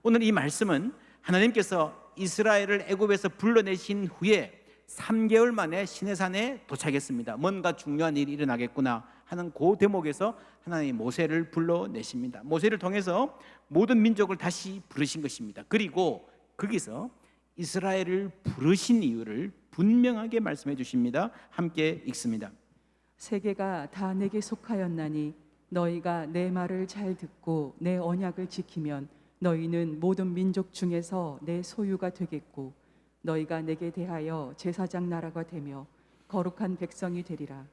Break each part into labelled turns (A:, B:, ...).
A: 오늘 이 말씀은 하나님께서 이스라엘을 애굽에서 불러내신 후에 3개월 만에 시내산에 도착했습니다. 뭔가 중요한 일이 일어나겠구나 하는 그 대목에서 하나님이 모세를 불러내십니다. 모세를 통해서 모든 민족을 다시 부르신 것입니다. 그리고 거기서 이스라엘을 부르신 이유를 분명하게 말씀해 주십니다. 함께 읽습니다.
B: 세계가 다 내게 속하였나니 너희가 내 말을 잘 듣고 내 언약을 지키면 너희는 모든 민족 중에서 내 소유가 되겠고 너희가 내게 대하여 제사장 나라가 되며 거룩한 백성이 되리라.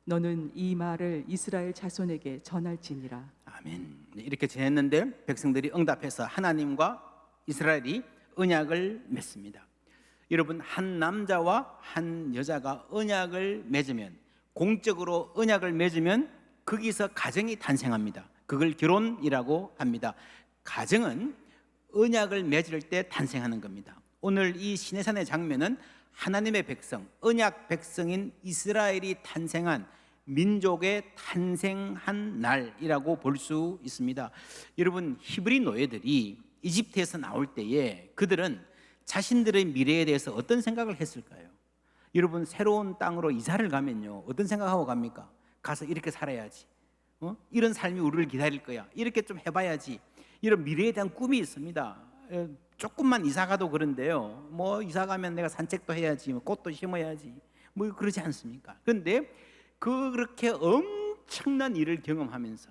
B: 너는 이 말을 이스라엘 자손에게 전할지니라.
A: 아멘. 이렇게 지냈는데 백성들이 응답해서 하나님과 이스라엘이 언약을 맺습니다. 여러분, 한 남자와 한 여자가 언약을 맺으면, 공적으로 언약을 맺으면 거기서 가정이 탄생합니다. 그걸 결혼이라고 합니다. 가정은 언약을 맺을 때 탄생하는 겁니다. 오늘 이 시내산의 장면은 하나님의 백성, 언약 백성인 이스라엘이 탄생한, 민족의 탄생한 날이라고 볼 수 있습니다. 여러분, 히브리 노예들이 이집트에서 나올 때에 그들은 자신들의 미래에 대해서 어떤 생각을 했을까요? 여러분, 새로운 땅으로 이사를 가면요, 어떤 생각하고 갑니까? 가서 이렇게 살아야지, 이런 삶이 우리를 기다릴 거야, 이렇게 좀 해봐야지, 이런 미래에 대한 꿈이 있습니다. 조금만 이사 가도 그런데요, 뭐 이사 가면 내가 산책도 해야지, 꽃도 심어야지, 뭐 그러지 않습니까? 그런데 그렇게 엄청난 일을 경험하면서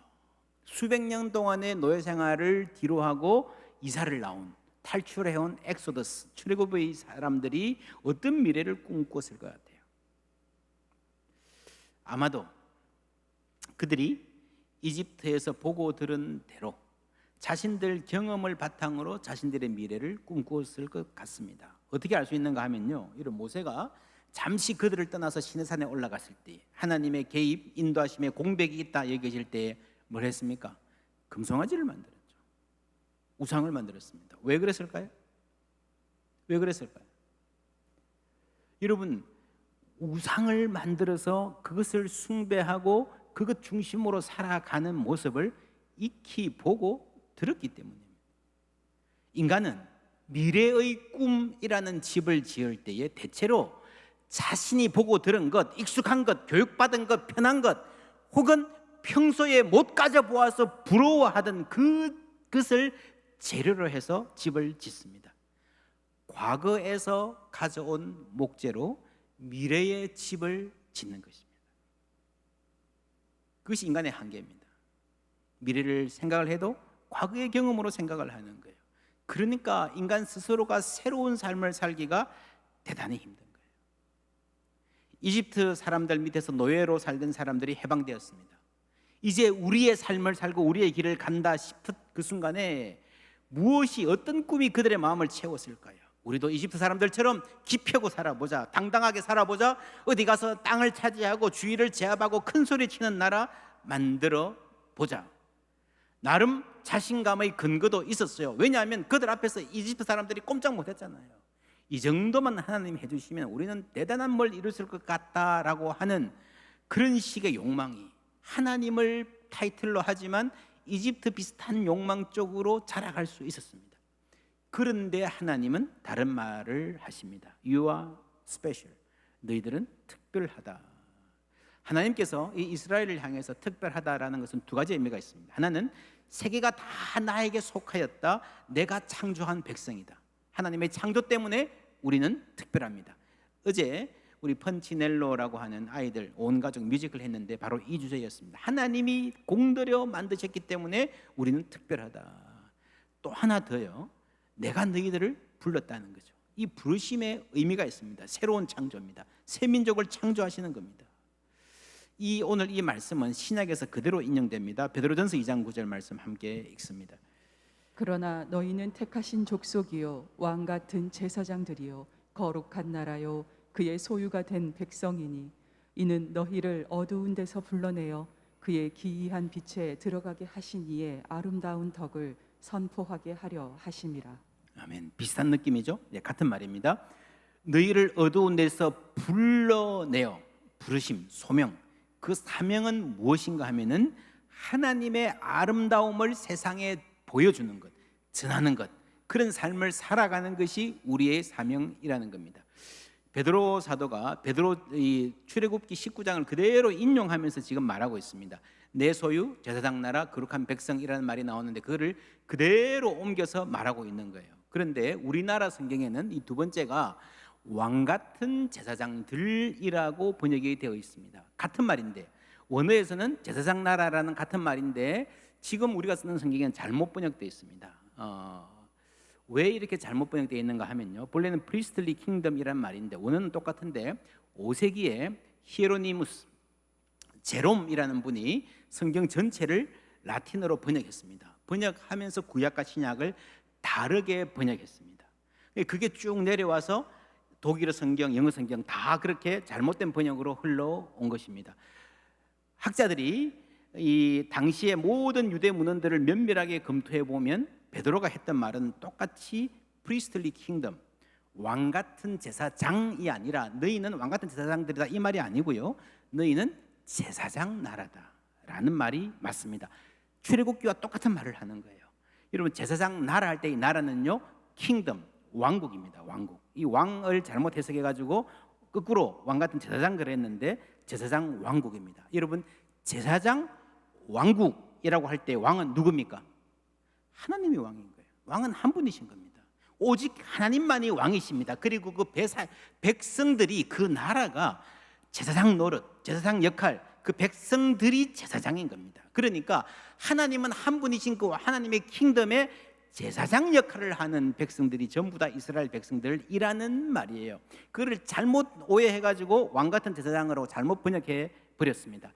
A: 수백 년 동안의 노예 생활을 뒤로하고 이사를 나온, 탈출해온 엑소더스, 출애굽의 사람들이 어떤 미래를 꿈꿨을 것 같아요? 아마도 그들이 이집트에서 보고 들은 대로 자신들 경험을 바탕으로 자신들의 미래를 꿈꿨을 것 같습니다. 어떻게 알 수 있는가 하면요, 이런 모세가 잠시 그들을 떠나서 시내산에 올라갔을 때, 하나님의 개입, 인도하심의 공백이 있다 얘기하실 때 뭘 했습니까? 금송아지를 만들었죠. 우상을 만들었습니다. 왜 그랬을까요? 왜 그랬을까요? 여러분, 우상을 만들어서 그것을 숭배하고 그것 중심으로 살아가는 모습을 익히 보고 들었기 때문입니다. 인간은 미래의 꿈이라는 집을 지을 때에 대체로 자신이 보고 들은 것, 익숙한 것, 교육받은 것, 편한 것, 혹은 평소에 못 가져보아서 부러워하던 그것을 재료로 해서 집을 짓습니다. 과거에서 가져온 목재로 미래의 집을 짓는 것입니다. 그것이 인간의 한계입니다. 미래를 생각을 해도 과거의 경험으로 생각을 하는 거예요. 그러니까 인간 스스로가 새로운 삶을 살기가 대단히 힘든 거예요. 이집트 사람들 밑에서 노예로 살던 사람들이 해방되었습니다. 이제 우리의 삶을 살고 우리의 길을 간다 싶은 그 순간에 무엇이, 어떤 꿈이 그들의 마음을 채웠을까요? 우리도 이집트 사람들처럼 기펴고 살아보자, 당당하게 살아보자, 어디 가서 땅을 차지하고 주위를 제압하고 큰 소리 치는 나라 만들어 보자. 나름 자신감의 근거도 있었어요. 왜냐하면 그들 앞에서 이집트 사람들이 꼼짝 못했잖아요. 이 정도만 하나님이 해주시면 우리는 대단한 뭘 이뤘을 것 같다라고 하는 그런 식의 욕망이, 하나님을 타이틀로 하지만 이집트 비슷한 욕망 쪽으로 자라갈 수 있었습니다. 그런데 하나님은 다른 말을 하십니다. You are special. 너희들은 특별하다. 하나님께서 이 이스라엘을 향해서 특별하다라는 것은 두 가지 의미가 있습니다. 하나는 세계가 다 나에게 속하였다, 내가 창조한 백성이다. 하나님의 창조 때문에 우리는 특별합니다. 어제 우리 펀치넬로라고 하는 아이들 온 가족 뮤지컬 했는데 바로 이 주제였습니다. 하나님이 공들여 만드셨기 때문에 우리는 특별하다. 또 하나 더요, 내가 너희들을 불렀다는 거죠. 이 부르심의 의미가 있습니다. 새로운 창조입니다. 새 민족을 창조하시는 겁니다. 오늘 이 말씀은 신약에서 그대로 인용됩니다. 베드로전서 2장 9절 말씀 함께 읽습니다.
B: 그러나 너희는 택하신 족속이요 왕 같은 제사장들이요 거룩한 나라요 그의 소유가 된 백성이니 이는 너희를 어두운 데서 불러내어 그의 기이한 빛에 들어가게 하신 이의 아름다운 덕을 선포하게 하려 하심이라.
A: 아멘. 비슷한 느낌이죠? 네, 같은 말입니다. 너희를 어두운 데서 불러내어, 부르심, 소명, 그 사명은 무엇인가 하면은 하나님의 아름다움을 세상에 보여주는 것, 전하는 것, 그런 삶을 살아가는 것이 우리의 사명이라는 겁니다. 베드로 사도가 이 출애굽기 19장을 그대로 인용하면서 지금 말하고 있습니다. 내 소유 제사장 나라 거룩한 백성이라는 말이 나오는데 그거를 그대로 옮겨서 말하고 있는 거예요. 그런데 우리나라 성경에는 이 두 번째가 왕 같은 제사장들이라고 번역이 되어 있습니다. 같은 말인데 원어에서는 제사장 나라라는 같은 말인데 지금 우리가 쓰는 성경에는 잘못 번역되어 있습니다. 왜 이렇게 잘못 번역되어 있는가 하면요, 본래는 priestly kingdom이란 말인데 원어는 똑같은데 5세기에 히에로니무스 제롬이라는 분이 성경 전체를 라틴어로 번역했습니다. 번역하면서 구약과 신약을 다르게 번역했습니다. 그게 쭉 내려와서 독일어 성경, 영어 성경 다 그렇게 잘못된 번역으로 흘러온 것입니다. 학자들이 이 당시의 모든 유대 문헌들을 면밀하게 검토해 보면 베드로가 했던 말은 똑같이 priestly kingdom, 왕 같은 제사장이 아니라 너희는 왕 같은 제사장들이다 이 말이 아니고요, 너희는 제사장 나라다라는 말이 맞습니다. 출애굽기와 똑같은 말을 하는 거예요. 여러분, 제사장 나라 할 때 이 나라는요 kingdom, 왕국입니다. 왕국. 이 왕을 잘못 해석해 가지고 거꾸로 왕 같은 제사장 그랬는데 제사장 왕국입니다. 여러분, 제사장 왕국이라고 할 때 왕은 누굽니까? 하나님이 왕인 거예요. 왕은 한 분이신 겁니다. 오직 하나님만이 왕이십니다. 그리고 그 백성들이, 그 나라가 제사장 노릇, 제사장 역할, 그 백성들이 제사장인 겁니다. 그러니까 하나님은 한 분이신 그 하나님의 킹덤의 제사장 역할을 하는 백성들이 전부 다 이스라엘 백성들이라는 말이에요. 그걸 잘못 오해해가지고 왕 같은 제사장으로 잘못 번역해 버렸습니다.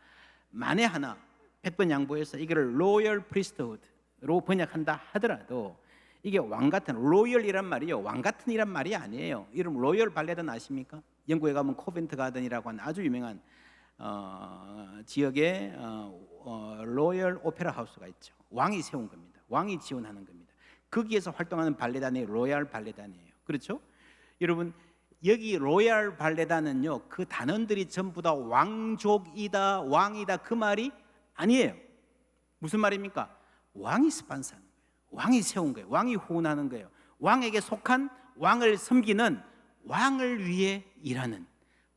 A: 만에 하나 100번 양보해서 이거를 로열 프리스트후드로 번역한다 하더라도 이게 왕 같은, 로열이란 말이요, 왕 같은 이란 말이 아니에요. 이름 로열 발레단 아십니까? 영국에 가면 코벤트 가든이라고 하는 아주 유명한 지역에 로열 오페라 하우스가 있죠. 왕이 세운 겁니다. 왕이 지원하는 겁니다. 거기에서 활동하는 발레단이 로얄 발레단이에요. 그렇죠? 여러분, 여기 로얄 발레단은요, 그 단원들이 전부 다 왕족이다, 왕이다 그 말이 아니에요. 무슨 말입니까? 왕이 스폰서하는 거예요. 왕이 세운 거예요. 왕이 후원하는 거예요. 왕에게 속한, 왕을 섬기는, 왕을 위해 일하는,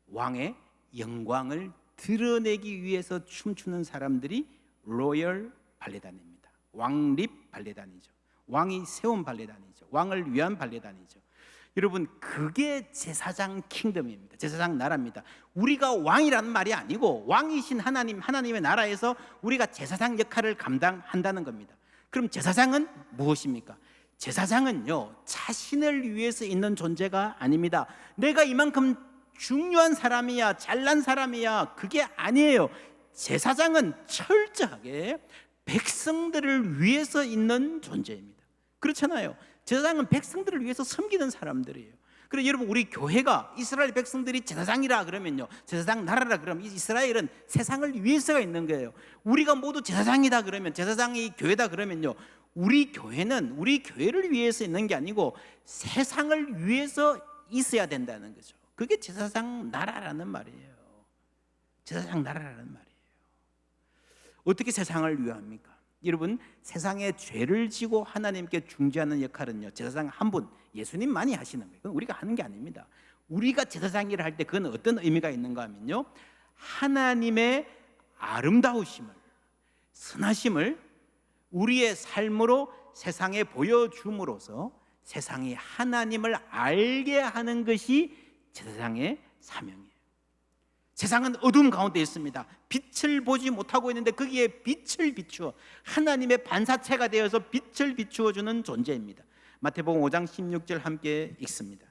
A: 왕의 영광을 드러내기 위해서 춤추는 사람들이 로열 발레단입니다. 왕립 발레단이죠. 왕이 세운 발레단이죠. 왕을 위한 발레단이죠. 여러분, 그게 제사장 킹덤입니다. 제사장 나라입니다. 우리가 왕이라는 말이 아니고 왕이신 하나님, 하나님의 나라에서 우리가 제사장 역할을 감당한다는 겁니다. 그럼 제사장은 무엇입니까? 제사장은요, 자신을 위해서 있는 존재가 아닙니다. 내가 이만큼 중요한 사람이야, 잘난 사람이야, 그게 아니에요. 제사장은 철저하게 백성들을 위해서 있는 존재입니다. 그렇잖아요. 제사장은 백성들을 위해서 섬기는 사람들이에요. 그래서 여러분, 우리 교회가 이스라엘 백성들이 제사장이라 그러면요, 제사장 나라라 그러면 이스라엘은 세상을 위해서가 있는 거예요. 우리가 모두 제사장이다 그러면, 제사장이 교회다 그러면요, 우리 교회는 우리 교회를 위해서 있는 게 아니고 세상을 위해서 있어야 된다는 거죠. 그게 제사장 나라라는 말이에요. 제사장 나라라는 말이에요. 어떻게 세상을 위합니까? 여러분, 세상에 죄를 지고 하나님께 중재하는 역할은요, 제사장 한 분, 예수님만이 하시는 거예요. 그건 우리가 하는 게 아닙니다. 우리가 제사장이라 할 때 그건 어떤 의미가 있는가 하면요, 하나님의 아름다우심을, 선하심을 우리의 삶으로 세상에 보여줌으로써 세상이 하나님을 알게 하는 것이 제사장의 사명이에요. 세상은 어둠 가운데 있습니다. 빛을 보지 못하고 있는데 거기에 빛을 비추어 하나님의 반사체가 되어서 빛을 비추어 주는 존재입니다. 마태복음 5장 16절 함께 읽습니다.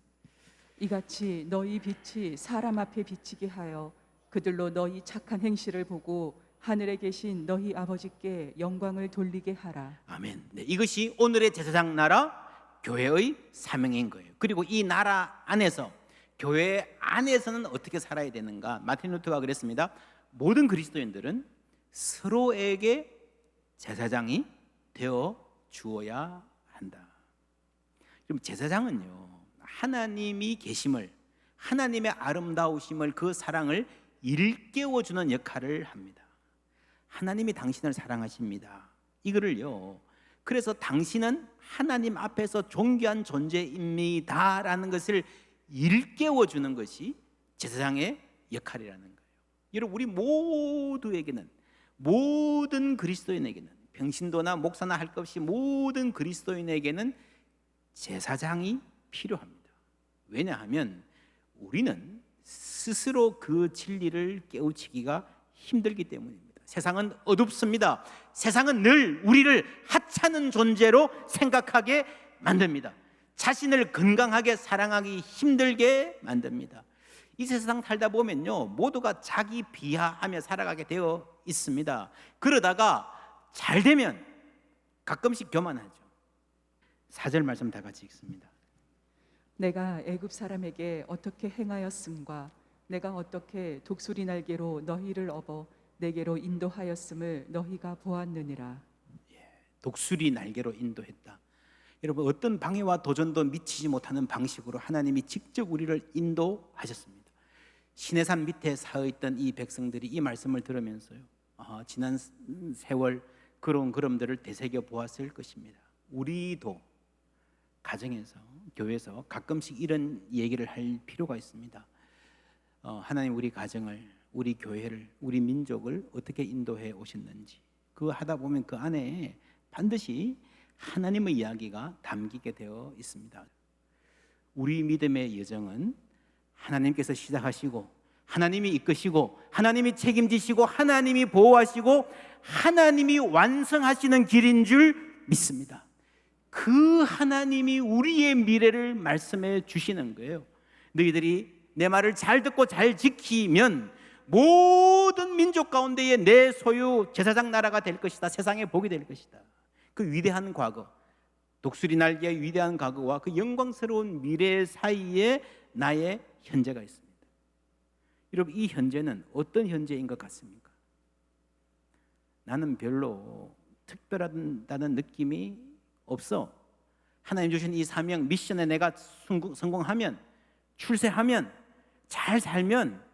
B: 이같이 너희 빛이 사람 앞에 비치게 하여 그들로 너희 착한 행실을 보고 하늘에 계신 너희 아버지께 영광을 돌리게 하라. 아멘.
A: 네, 이것이 오늘의 제사장 나라 교회의 사명인 거예요. 그리고 이 나라 안에서, 교회 안에서는 어떻게 살아야 되는가? 마틴 루터가 그랬습니다. 모든 그리스도인들은 서로에게 제사장이 되어 주어야 한다. 그럼 제사장은요, 하나님이 계심을, 하나님의 아름다우심을, 그 사랑을 일깨워주는 역할을 합니다. 하나님이 당신을 사랑하십니다. 이거를요, 그래서 당신은 하나님 앞에서 존귀한 존재입니다라는 것을 일깨워주는 것이 제사장의 역할이라는 거예요. 여러분, 우리 모두에게는, 모든 그리스도인에게는, 평신도나 목사나 할 것 없이 모든 그리스도인에게는 제사장이 필요합니다. 왜냐하면 우리는 스스로 그 진리를 깨우치기가 힘들기 때문입니다. 세상은 어둡습니다. 세상은 늘 우리를 하찮은 존재로 생각하게 만듭니다. 자신을 건강하게 사랑하기 힘들게 만듭니다. 이 세상 살다 보면요, 모두가 자기 비하하며 살아가게 되어 있습니다. 그러다가 잘 되면 가끔씩 교만하죠. 4절 말씀 다 같이 읽습니다.
B: 내가 애굽 사람에게 어떻게 행하였음과 내가 어떻게 독수리 날개로 너희를 업어 내게로 인도하였음을 너희가 보았느니라.
A: 독수리 날개로 인도했다. 여러분, 어떤 방해와 도전도 미치지 못하는 방식으로 하나님이 직접 우리를 인도하셨습니다. 시내산 밑에 서 있던 이 백성들이 이 말씀을 들으면서요, 지난 세월 그런 걸음들을 되새겨 보았을 것입니다. 우리도 가정에서, 교회에서 가끔씩 이런 얘기를 할 필요가 있습니다. 하나님, 우리 가정을, 우리 교회를, 우리 민족을 어떻게 인도해 오셨는지, 그거 하다 보면 그 안에 반드시 하나님의 이야기가 담기게 되어 있습니다. 우리 믿음의 여정은 하나님께서 시작하시고, 하나님이 이끄시고, 하나님이 책임지시고, 하나님이 보호하시고, 하나님이 완성하시는 길인 줄 믿습니다. 그 하나님이 우리의 미래를 말씀해 주시는 거예요. 너희들이 내 말을 잘 듣고 잘 지키면 모든 민족 가운데에 내 소유 제사장 나라가 될 것이다. 세상의 복이 될 것이다. 그 위대한 과거, 독수리 날개의 위대한 과거와 그 영광스러운 미래 사이에 나의 현재가 있습니다. 여러분, 이 현재는 어떤 현재인 것 같습니까? 나는 별로 특별하다는 느낌이 없어. 하나님 주신 이 사명, 미션에 내가 성공하면, 출세하면, 잘 살면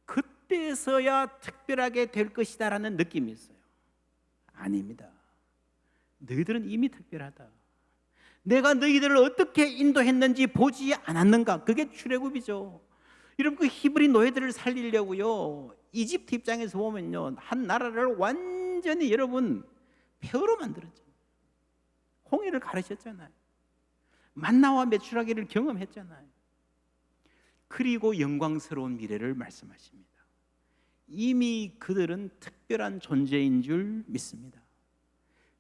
A: 그때서야 특별하게 될 것이다 라는 느낌이 있어요. 아닙니다. 너희들은 이미 특별하다. 내가 너희들을 어떻게 인도했는지 보지 않았는가? 그게 출애굽이죠. 여러분, 그 히브리 노예들을 살리려고요, 이집트 입장에서 보면요, 한 나라를 완전히 여러분 폐허로 만들었죠. 홍해를 가르쳤잖아요. 만나와 메추라기를 경험했잖아요. 그리고 영광스러운 미래를 말씀하십니다. 이미 그들은 특별한 존재인 줄 믿습니다.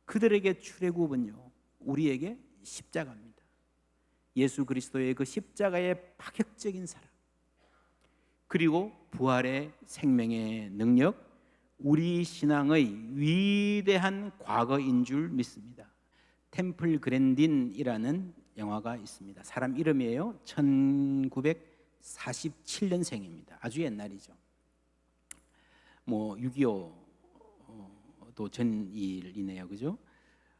A: 그들에게 출애굽은요, 우리에게 십자가입니다. 예수 그리스도의 그 십자가의 파격적인 사랑, 그리고 부활의 생명의 능력, 우리 신앙의 위대한 과거인 줄 믿습니다. 템플 그랜딘이라는 영화가 있습니다. 사람 이름이에요. 1947년생입니다. 아주 옛날이죠. 6.25도 전일이네요, 그죠?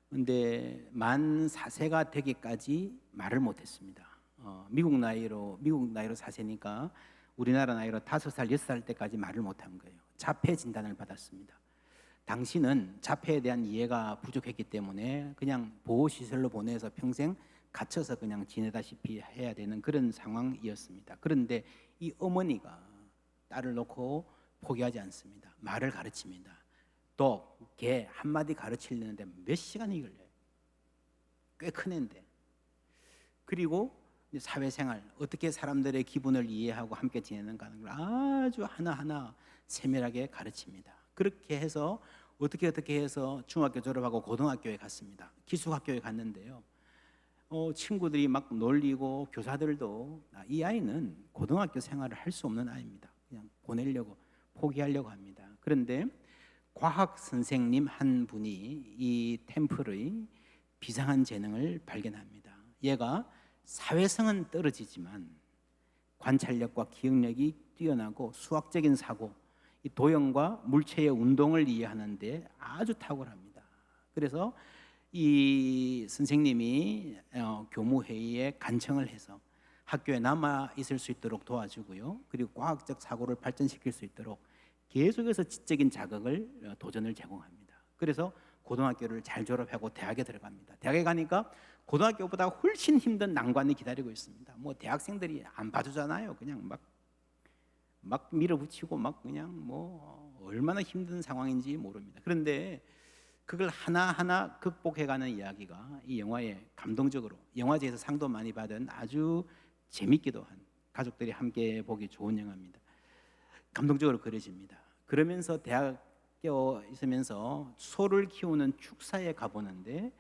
A: 근데 만 4세가 되기까지 말을 못했습니다. 미국 나이로 4세니까 우리나라 나이로 5살, 6살 때까지 말을 못한 거예요. 자폐 진단을 받았습니다. 당신은 자폐에 대한 이해가 부족했기 때문에 그냥 보호시설로 보내서 평생 갇혀서 그냥 지내다시피 해야 되는 그런 상황이었습니다. 그런데 이 어머니가 딸을 놓고 포기하지 않습니다. 말을 가르칩니다. 또 개 한마디 가르치려는데 몇 시간이 걸려요. 꽤 큰 애인데. 그리고 사회생활, 어떻게 사람들의 기분을 이해하고 함께 지내는가 하는 걸 아주 하나하나 세밀하게 가르칩니다. 그렇게 해서 어떻게 해서 중학교 졸업하고 고등학교에 갔습니다. 기숙학교에 갔는데요, 친구들이 막 놀리고 교사들도 이 아이는 고등학교 생활을 할 수 없는 아이입니다. 그냥 보내려고, 포기하려고 합니다. 그런데 과학 선생님 한 분이 이 템플의 비상한 재능을 발견합니다. 얘가 사회성은 떨어지지만 관찰력과 기억력이 뛰어나고 수학적인 사고, 이 도형과 물체의 운동을 이해하는 데 아주 탁월합니다. 그래서 이 선생님이 교무회의에 간청을 해서 학교에 남아 있을 수 있도록 도와주고요, 그리고 과학적 사고를 발전시킬 수 있도록 계속해서 지적인 자극을, 도전을 제공합니다. 그래서 고등학교를 잘 졸업하고 대학에 들어갑니다. 대학에 가니까 고등학교보다 훨씬 힘든 난관이 기다리고 있습니다. 뭐 대학생들이 안 봐주잖아요. 그냥 막 밀어붙이고 막 그냥 뭐 얼마나 힘든 상황인지 모릅니다. 그런데 그걸 하나하나 극복해가는 이야기가 이 영화에 감동적으로 영화제에서 상도 많이 받은 아주 재밌기도 한 가족들이 함께 보기 좋은 영화입니다. 감동적으로 그려집니다. 그러면서 대학교 있으면서 소를 키우는 축사에 가보는데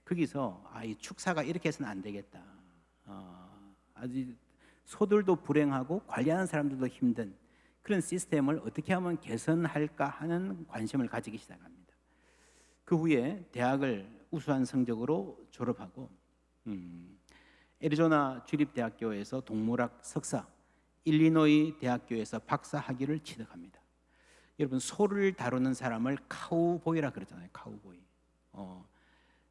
A: 거기서 이 축사가 이렇게 해서는 안 되겠다. 아주 소들도 불행하고 관리하는 사람들도 힘든 그런 시스템을 어떻게 하면 개선할까 하는 관심을 가지기 시작합니다. 그 후에 대학을 우수한 성적으로 졸업하고 애리조나 주립대학교에서 동물학 석사, 일리노이 대학교에서 박사 학위를 취득합니다. 여러분 소를 다루는 사람을 카우보이라 그러잖아요. 카우보이.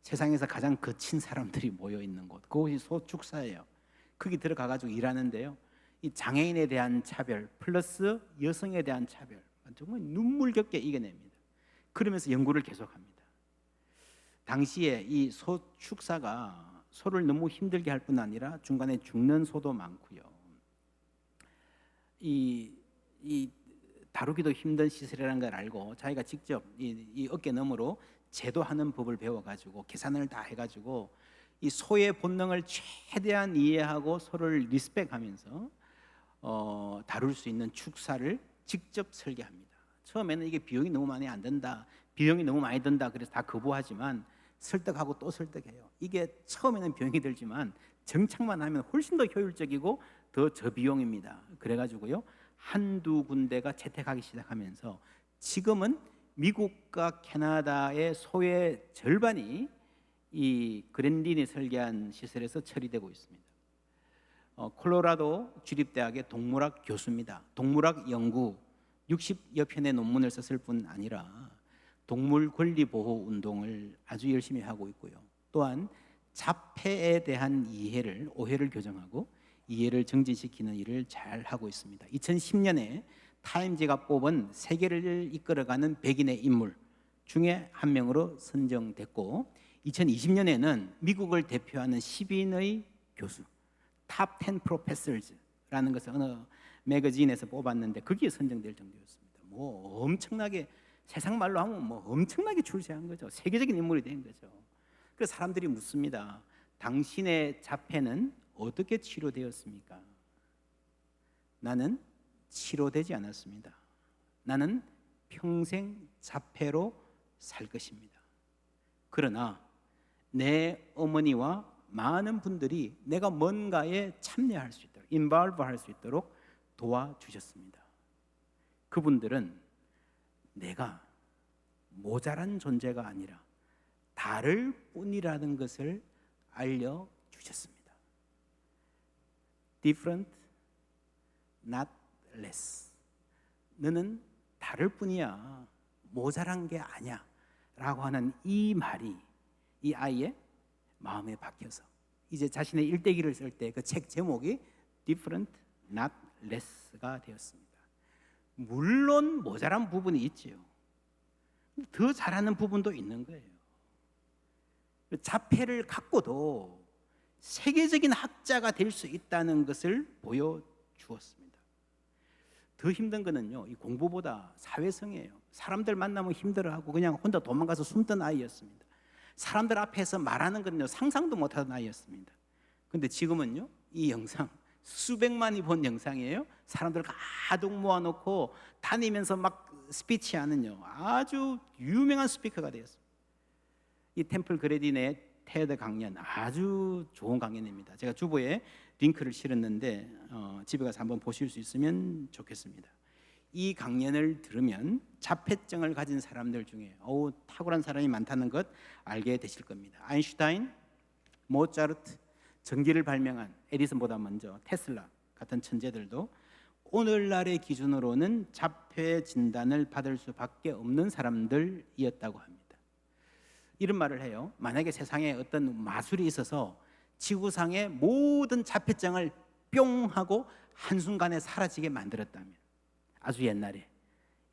A: 세상에서 가장 거친 사람들이 모여 있는 곳, 그곳이 소축사예요. 거기 들어가가지고 일하는데요. 이 장애인에 대한 차별 플러스 여성에 대한 차별 정말 눈물겹게 이겨냅니다. 그러면서 연구를 계속합니다. 당시에 이 소축사가 소를 너무 힘들게 할 뿐 아니라 중간에 죽는 소도 많고요. 이 다루기도 힘든 시설이라는 걸 알고 자기가 직접 이 어깨 너머로 제도하는 법을 배워가지고 계산을 다 해가지고 이 소의 본능을 최대한 이해하고 소를 리스펙하면서 다룰 수 있는 축사를 직접 설계합니다. 처음에는 이게 비용이 너무 많이 안 든다, 비용이 너무 많이 든다 그래서 다 거부하지만 설득하고 또 설득해요. 이게 처음에는 비용이 들지만 정착만 하면 훨씬 더 효율적이고 더 저비용입니다. 그래가지고요 한두 군데가 채택하기 시작하면서 지금은 미국과 캐나다의 소의 절반이 이 그랜딘이 설계한 시설에서 처리되고 있습니다. 콜로라도 주립대학의 동물학 교수입니다. 동물학 연구 60여 편의 논문을 썼을 뿐 아니라 동물 권리 보호 운동을 아주 열심히 하고 있고요. 또한 자폐에 대한 오해를 교정하고 이해를 정진시키는 일을 잘 하고 있습니다. 2010년에 타임지가 뽑은 세계를 이끌어가는 백인의 인물 중에 한 명으로 선정됐고 2020년에는 미국을 대표하는 10인의 교수 탑 10 프로페서즈라는 것을 어느 매거진에서 뽑았는데 거기에 선정될 정도였습니다. 뭐 엄청나게 세상 말로 하면 뭐 엄청나게 출세한 거죠. 세계적인 인물이 된 거죠. 그래서 사람들이 묻습니다. 당신의 자폐는 어떻게 치료되었습니까? 나는 치료되지 않았습니다. 나는 평생 자폐로 살 것입니다. 그러나 내 어머니와 많은 분들이 내가 뭔가에 참여할 수 있도록 involve 할 수 있도록 도와주셨습니다. 그분들은 내가 모자란 존재가 아니라 다를 뿐이라는 것을 알려주셨습니다. Different, not less. 너는 다를 뿐이야. 모자란 게 아니야. 라고 하는 이 말이 이 아이의 마음에 박혀서 이제 자신의 일대기를 쓸 때 그 책 제목이 Different, not less가 되었습니다. 물론 모자란 부분이 있지요. 더 잘하는 부분도 있는 거예요. 자폐를 갖고도 세계적인 학자가 될 수 있다는 것을 보여주었습니다. 더 힘든 거는요, 이 공부보다 사회성이에요. 사람들 만나면 힘들어하고 그냥 혼자 도망가서 숨던 아이였습니다. 사람들 앞에서 말하는 건요, 상상도 못하던 아이였습니다. 근데 지금은요, 이 영상 수백만이 본 영상이에요. 사람들 가득 모아놓고 다니면서 막 스피치하는요, 아주 유명한 스피커가 되었습니다. 이 템플 그레딘의 테드 강연 아주 좋은 강연입니다. 제가 주보에 링크를 실었는데 집에 가서 한번 보실 수 있으면 좋겠습니다. 이 강연을 들으면 자폐증을 가진 사람들 중에 탁월한 사람이 많다는 것 알게 되실 겁니다. 아인슈타인, 모차르트, 전기를 발명한 에디슨보다 먼저 테슬라 같은 천재들도 오늘날의 기준으로는 자폐 진단을 받을 수밖에 없는 사람들이었다고 합니다. 이런 말을 해요. 만약에 세상에 어떤 마술이 있어서 지구상의 모든 자폐증을 뿅 하고 한순간에 사라지게 만들었다면, 아주 옛날에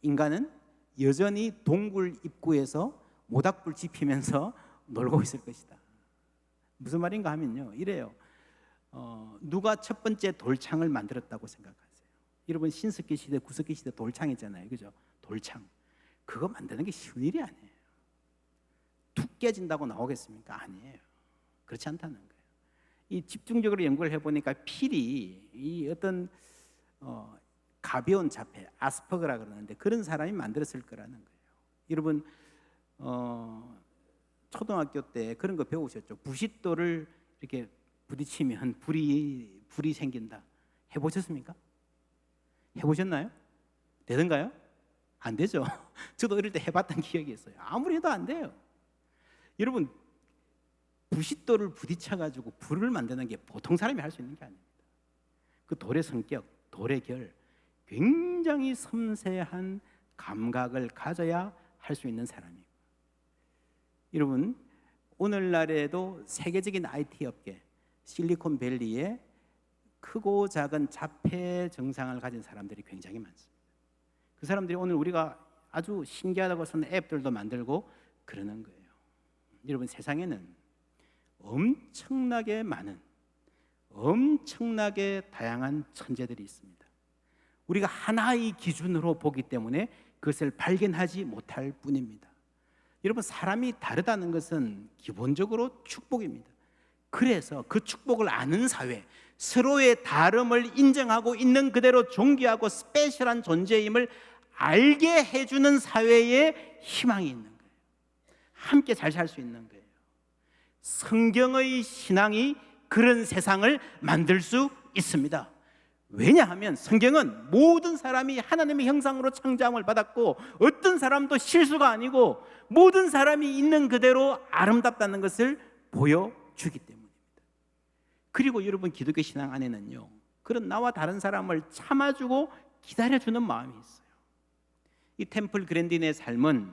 A: 인간은 여전히 동굴 입구에서 모닥불 지피면서 놀고 있을 것이다. 무슨 말인가 하면요, 이래요. 누가 첫 번째 돌창을 만들었다고 생각하세요? 여러분 신석기 시대, 구석기 시대 돌창 있잖아요, 그죠? 돌창 그거 만드는 게 쉬운 일이 아니에요. 툭 깨진다고 나오겠습니까? 아니에요. 그렇지 않다는 거예요. 이 집중적으로 연구를 해보니까 필이 이 어떤 가벼운 자폐, 아스퍼거라 그러는데 그런 사람이 만들었을 거라는 거예요. 여러분 초등학교 때 그런 거 배우셨죠? 부싯돌을 이렇게 부딪히면 불이 생긴다. 해보셨습니까? 해보셨나요? 되던가요? 안 되죠. 저도 어릴 때 해봤던 기억이 있어요. 아무리 해도 안 돼요. 여러분 부싯돌을 부딪혀가지고 불을 만드는 게 보통 사람이 할 수 있는 게 아닙니다. 그 돌의 성격, 돌의 결, 굉장히 섬세한 감각을 가져야 할 수 있는 사람이고, 여러분 오늘날에도 세계적인 IT 업계 실리콘밸리에 크고 작은 자폐 증상을 가진 사람들이 굉장히 많습니다. 그 사람들이 오늘 우리가 아주 신기하다고 쓰는 앱들도 만들고 그러는 거예요. 여러분 세상에는 엄청나게 많은, 엄청나게 다양한 천재들이 있습니다. 우리가 하나의 기준으로 보기 때문에 그것을 발견하지 못할 뿐입니다. 여러분 사람이 다르다는 것은 기본적으로 축복입니다. 그래서 그 축복을 아는 사회, 서로의 다름을 인정하고 있는 그대로 존귀하고 스페셜한 존재임을 알게 해주는 사회에 희망이 있는 거예요. 함께 잘 살 수 있는 거예요. 성경의 신앙이 그런 세상을 만들 수 있습니다. 왜냐하면 성경은 모든 사람이 하나님의 형상으로 창조함을 받았고 어떤 사람도 실수가 아니고 모든 사람이 있는 그대로 아름답다는 것을 보여주기 때문입니다. 그리고 여러분 기독교 신앙 안에는요, 그런 나와 다른 사람을 참아주고 기다려주는 마음이 있어요. 이 템플 그랜딘의 삶은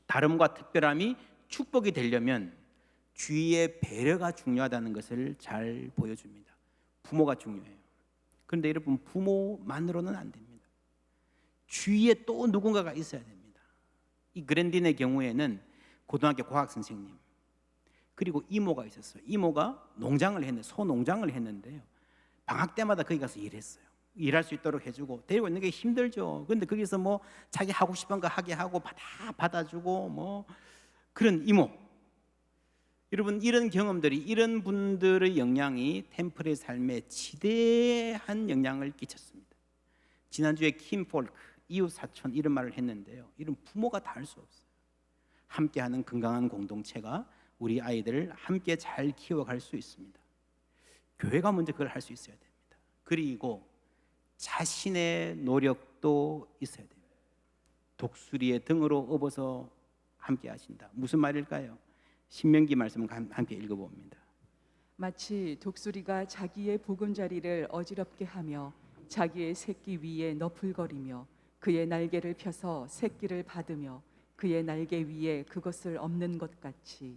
A: 다름과 특별함이 축복이 되려면 주위의 배려가 중요하다는 것을 잘 보여줍니다. 부모가 중요해요. 그런데 여러분 부모만으로는 안 됩니다. 주위에 또 누군가가 있어야 됩니다. 이 그랜딘의 경우에는 고등학교 과학 선생님 그리고 이모가 있었어요. 이모가 농장을 했는데 소농장을 했는데요, 방학 때마다 거기 가서 일했어요. 일할 수 있도록 해주고, 데리고 있는 게 힘들죠. 그런데 거기서 뭐 자기 하고 싶은 거 하게 하고 다 받아주고 뭐 그런 이모. 여러분 이런 경험들이, 이런 분들의 영향이 템플의 삶에 지대한 영향을 끼쳤습니다. 지난주에 킴 폴크, 이웃 사촌 이런 말을 했는데요, 이런 부모가 다 할 수 없어요. 함께하는 건강한 공동체가 우리 아이들을 함께 잘 키워갈 수 있습니다. 교회가 먼저 그걸 할 수 있어야 됩니다. 그리고 자신의 노력도 있어야 됩니다. 독수리의 등으로 업어서 함께 하신다. 무슨 말일까요? 신명기 말씀을 함께 읽어봅니다.
B: 마치 독수리가 자기의 보금자리를 어지럽게 하며 자기의 새끼 위에 너풀거리며 그의 날개를 펴서 새끼를 받으며 그의 날개 위에 그것을 엎는 것 같이.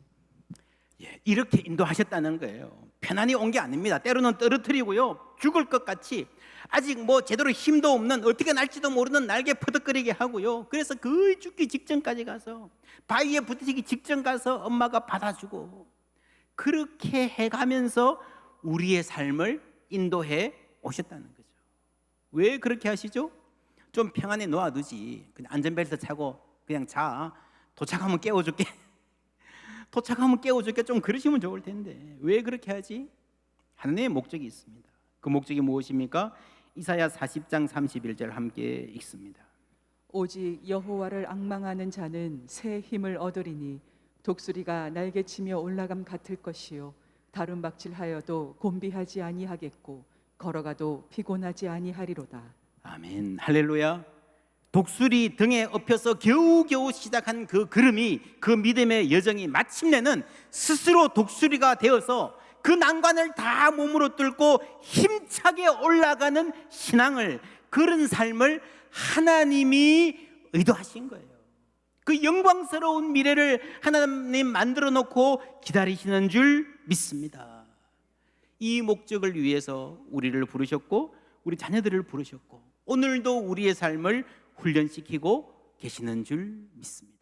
A: 이렇게 인도하셨다는 거예요. 편안히 온 게 아닙니다. 때로는 떨어뜨리고요, 죽을 것 같이 아직 뭐 제대로 힘도 없는, 어떻게 날지도 모르는 날개 퍼덕거리게 하고요. 그래서 거의 죽기 직전까지 가서, 바위에 부딪히기 직전 가서 엄마가 받아주고, 그렇게 해가면서 우리의 삶을 인도해 오셨다는 거죠. 왜 그렇게 하시죠? 좀 평안히 놓아두지, 그냥 안전벨트 차고 그냥 자, 도착하면 깨워줄게 도착하면 깨워줄게, 좀 그러시면 좋을 텐데 왜 그렇게 하지? 하나님의 목적이 있습니다. 그 목적이 무엇입니까? 이사야 40장 31절 함께 읽습니다.
B: 오직 여호와를 앙망하는 자는 새 힘을 얻으리니 독수리가 날개치며 올라감 같을 것이요 다름박질하여도 곤비하지 아니하겠고 걸어가도 피곤하지 아니하리로다.
A: 아멘, 할렐루야. 독수리 등에 엎혀서 겨우겨우 시작한 그 걸음이, 그 믿음의 여정이 마침내는 스스로 독수리가 되어서 그 난관을 다 몸으로 뚫고 힘차게 올라가는 신앙을, 그런 삶을 하나님이 의도하신 거예요. 그 영광스러운 미래를 하나님 만들어 놓고 기다리시는 줄 믿습니다. 이 목적을 위해서 우리를 부르셨고 우리 자녀들을 부르셨고 오늘도 우리의 삶을 훈련시키고 계시는 줄 믿습니다.